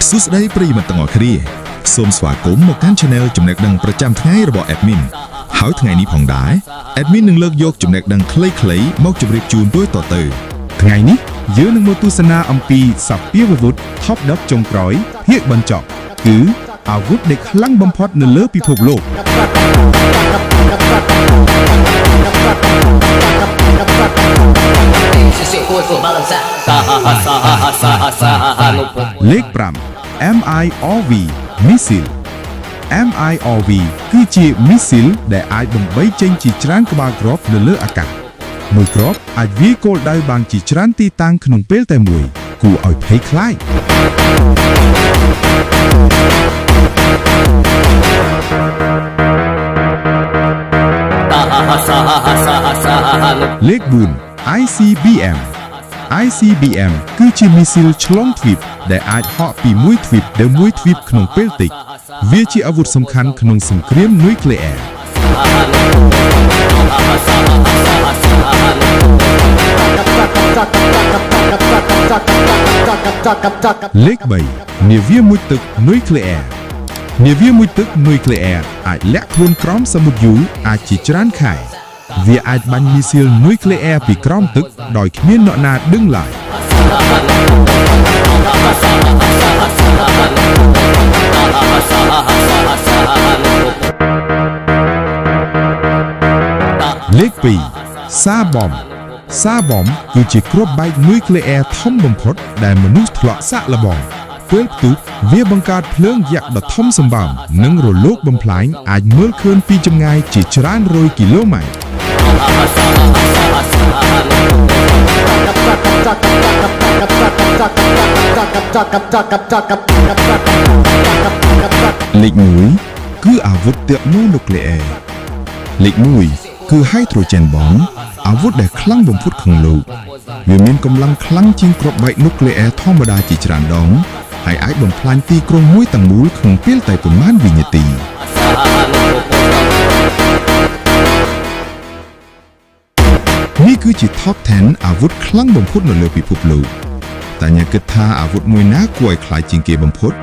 សួស្តីប្រិយមិត្តទាំងអស់គ្នាសូមស្វាគមន៍មកកាន់ Channel ចំណេះដឹងប្រចាំថ្ងៃរបស់ Admin ហើយថ្ងៃនេះផងដែរ Admin នឹងលើកយកចំណេះដឹងខ្លីៗមកជម្រាបជូនដូចតទៅថ្ងៃនេះយើងនឹងមកទស្សនាអំពីសពាវវុធ Top 10 ចុងក្រោយភាគបញ្ចប់គឺអាវុធដែលខ្លាំងបំផុតនៅលើពិភពលោកលេខ 5 MIRV Missile MIRV គឺជាមីស៊ីលដែលអាចបំបីចេញជាច្រើនក្បាលគ្រាប់នៅលើអាកាសមួយគ្រាប់អាចវាយគោលដៅបានជាច្រើនទីតាំងក្នុងពេលតែមួយគួរឲ្យភ័យខ្លាចលេខ 4 ICBM ICBM គឺជាមីស៊ីលឆ្លងទ្វីបដែលអាចហក់ពីមួយទ្វីបទៅមួយទ្វីបក្នុងពេលតិចវាជាអាវុធសំខាន់ក្នុងសង្គ្រាមនុយក្លេអ៊ែរលេខ 3 នាវាមុជទឹកនុយក្លេអ៊ែរនាវាមុជទឹកនុយក្លេអ៊ែរអាចលាក់ខ្លួនក្រោមសមុទ្រយូរអាចជាច្រើនខែវាអាចបាញ់មីស៊ីលនុយក្លេអ៊ែរពីក្រោមទឹកដោយគ្មានអ្នកណាដឹងឡើយលេខ 2 សាប៊មគឺជាគ្រាប់បែកនុយក្លេអ៊ែរធំបំផុតដែលមនុស្សធ្លាក់សាកល្បងពេលផ្ទុះវាបង្កើតភ្លើងយក្សដ៏ធំសម្បើមនិងរលកបំផ្លាញអាចមើលឃើញពីចម្ងាយជាច្រើនរយគីឡូម៉ែត្រលេខ 1 គឺអាវុធទ័ពនុយក្លេអ៊ែរលេខ 1 គឺ Hydrogen Bomb អាវុធដែលខ្លាំងបំផុតក្នុងលោកវាមានកម្លាំងខ្លាំងជាងគ្រាប់បែកនុយក្លេអ៊ែរធម្មតាជាច្រើនដងហើយអាចបំផ្លាញទីក្រុងមួយទាំងមូលក្នុងពេលតែប៉ុន្មានវិនាទីនេះគឺជា Top 10 អាវុធខ្លាំងបំផុតនៅលើពិភពលោកតើអ្នកគិតថាអាវុធមួយណាគួរឲ្យខ្លាចជាងគេបំផុត